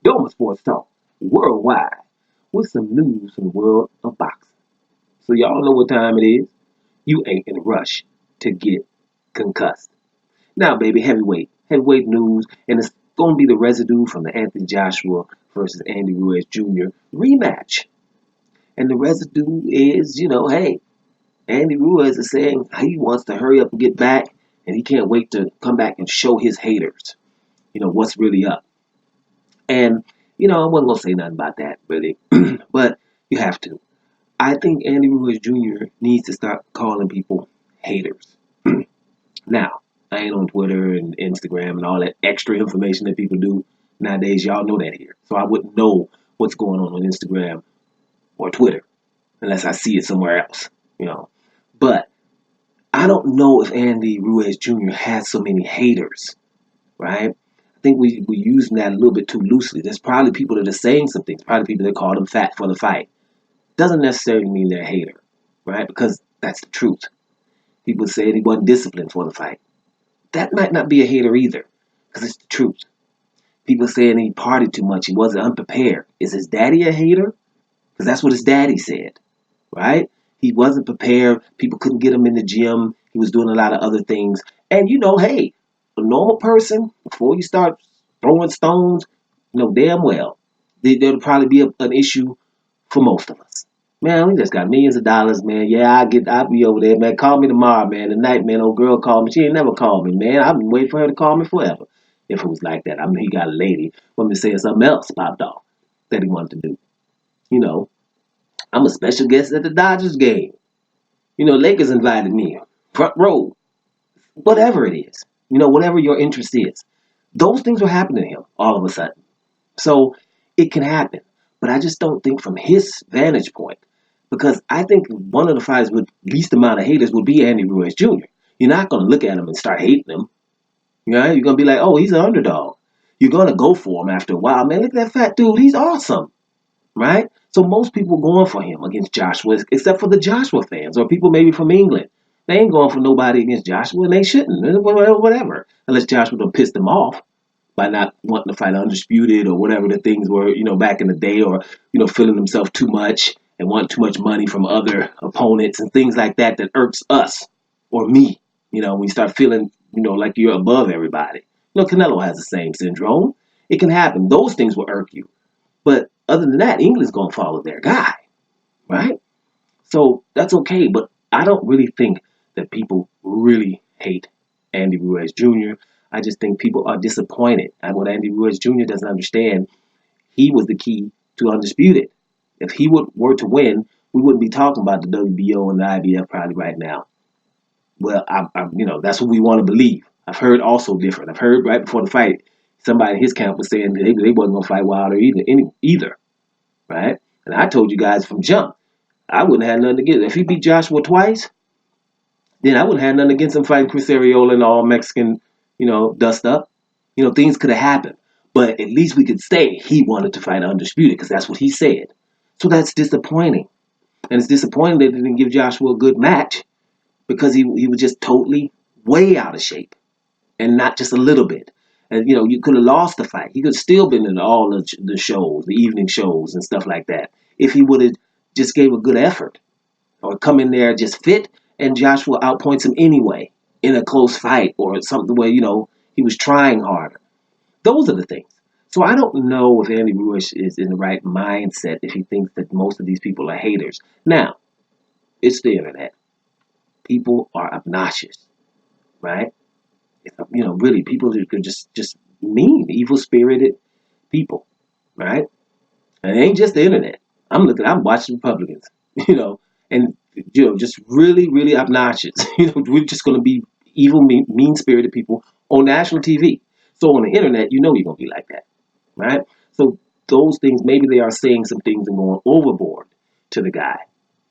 Doma Sports Talk worldwide with some news from the world of boxing. So y'all know what time it is. You ain't in a rush to get concussed. Now, baby, heavyweight news, and it's going to be the residue from the Anthony Joshua versus Andy Ruiz Jr. rematch. And the residue is, hey, Andy Ruiz is saying he wants to hurry up and get back, and he can't wait to come back and show his haters, what's really up. And, I wasn't going to say nothing about that, really, but you have to. I think Andy Ruiz Jr. needs to start calling people haters. Now, I ain't on Twitter and Instagram and all that extra information that people do nowadays. Y'all know that here. So I wouldn't know what's going on Instagram or Twitter unless I see it somewhere else. But I don't know if Andy Ruiz Jr. has so many haters, right? I think we're using that a little bit too loosely. There's probably people that are saying some things, probably people that call him fat for the fight. Doesn't necessarily mean they're a hater, right? Because that's the truth. People said he wasn't disciplined for the fight. That might not be a hater either, because it's the truth. People saying he partied too much, he wasn't unprepared. Is his daddy a hater? Because that's what his daddy said, right? He wasn't prepared. People couldn't get him in the gym. He was doing a lot of other things. And hey, a normal person, before you start throwing stones, know damn well there'll probably be an issue for most of us. Man, we just got millions of dollars, man. Yeah, I'll be over there, man. Call me tomorrow, man. Tonight, man, old girl called me. She ain't never called me, man. I've been waiting for her to call me forever. If it was like that. I mean, he got a lady. Want me to say something else popped off that he wanted to do. You know, I'm a special guest at the Dodgers game. Lakers invited me. Front row. Whatever it is. Whatever your interest is. Those things were happening to him all of a sudden. So it can happen. But I just don't think from his vantage point, because I think one of the fighters with least amount of haters would be Andy Ruiz Jr. You're not going to look at him and start hating him. You're going to be like, oh, he's an underdog. You're going to go for him after a while. Man, look at that fat dude. He's awesome. Right? So most people are going for him against Joshua, except for the Joshua fans or people maybe from England. They ain't going for nobody against Joshua, and they shouldn't. Whatever. Unless Joshua don't piss them off by not wanting to fight undisputed or whatever the things were, back in the day, or, feeling himself too much and wanting too much money from other opponents and things like that irks us or me, when you start feeling, like you're above everybody. Canelo has the same syndrome. It can happen. Those things will irk you. But other than that, England's going to follow their guy, right? So that's okay. But I don't really think that people really hate Andy Ruiz Jr. I just think people are disappointed. And what Andy Ruiz Jr. doesn't understand, he was the key to Undisputed. If he were to win, we wouldn't be talking about the WBO and the IBF probably right now. Well, that's what we want to believe. I've heard also different. I've heard right before the fight, somebody in his camp was saying they wasn't going to fight Wilder either, right? And I told you guys from jump, I wouldn't have nothing against it. If he beat Joshua twice, then I wouldn't have nothing against him fighting Chris Arreola and all Mexican, dust up. Things could have happened. But at least we could say he wanted to fight Undisputed because that's what he said. So that's disappointing. And it's disappointing that they didn't give Joshua a good match because he was just totally way out of shape and not just a little bit. And, you could have lost the fight. He could have still been in all the shows, the evening shows and stuff like that, if he would have just gave a good effort or come in there just fit and Joshua outpoints him anyway in a close fight or something where, he was trying harder. Those are the things. So I don't know if Andy Ruiz is in the right mindset if he thinks that most of these people are haters. Now, it's the internet. People are obnoxious, right? Really, people are just mean, evil-spirited people, right? And it ain't just the internet. I'm watching Republicans, and just really, really obnoxious. We're just going to be evil, mean-spirited people on national TV. So on the internet, you're going to be like that, right? So those things, maybe they are saying some things and going overboard to the guy,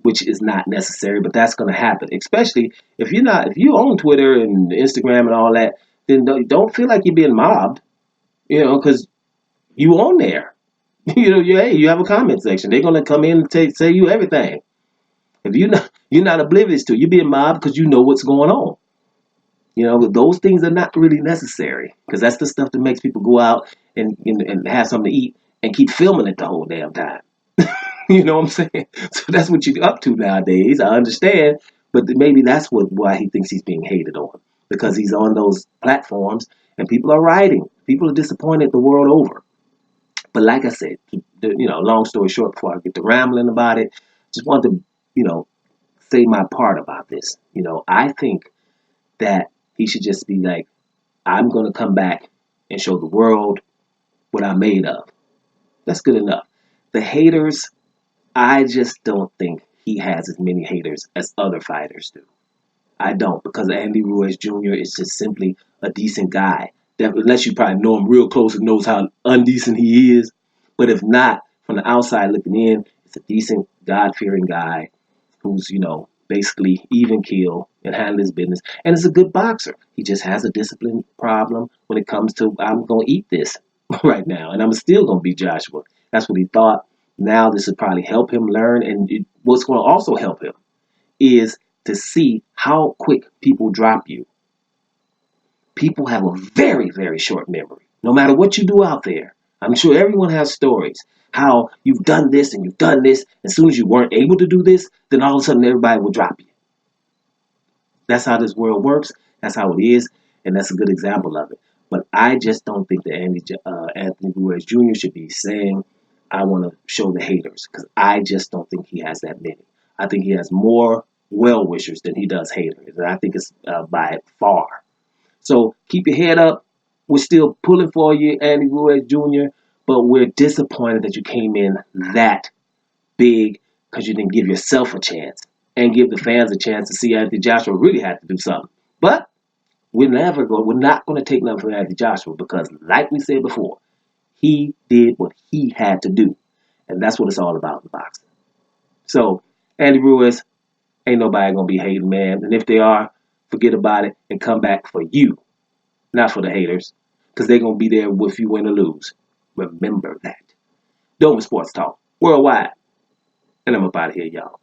which is not necessary, but that's going to happen. Especially if you own Twitter and Instagram and all that, then don't feel like you're being mobbed, because you on there. You have a comment section. They're gonna come in and say you everything. If you're not oblivious to it, you're being mobbed because you know what's going on. But those things are not really necessary because that's the stuff that makes people go out and have something to eat and keep filming it the whole damn time. You know what I'm saying? So that's what you're up to nowadays. I understand, but maybe that's why he thinks he's being hated on, because he's on those platforms and people are writing. People are disappointed the world over. But like I said, long story short, before I get to rambling about it, just want to, you know, say my part about this. I think that he should just be like, I'm going to come back and show the world what I'm made of. That's good enough. The haters, I just don't think he has as many haters as other fighters do. I don't, because Andy Ruiz Jr. is just simply a decent guy. Unless you probably know him real close and knows how undecent he is. But if not, from the outside looking in, it's a decent, God-fearing guy who's, basically even keel and handle his business. And is a good boxer. He just has a discipline problem when it comes to, I'm going to eat this right now, and I'm still going to beat Joshua. That's what he thought. Now this would probably help him learn. And what's going to also help him is to see how quick people drop you. People have a very, very short memory. No matter what you do out there, I'm sure everyone has stories. How you've done this and you've done this. As soon as you weren't able to do this, then all of a sudden everybody will drop you. That's how this world works. That's how it is. And that's a good example of it. But I just don't think that Anthony Ruiz Jr. should be saying, I want to show the haters. Because I just don't think he has that many. I think he has more well-wishers than he does haters. And I think it's by far. So keep your head up. We're still pulling for you, Andy Ruiz Jr., but we're disappointed that you came in that big because you didn't give yourself a chance and give the fans a chance to see Anthony Joshua really had to do something. But we're not going to take nothing from Anthony Joshua because, like we said before, he did what he had to do. And that's what it's all about in boxing. So, Andy Ruiz, ain't nobody going to be hating, man. And if they are, forget about it and come back for you, not for the haters, because they're going to be there if you win or lose. Remember that. Doman Sports Talk, worldwide. And I'm up out of here, y'all.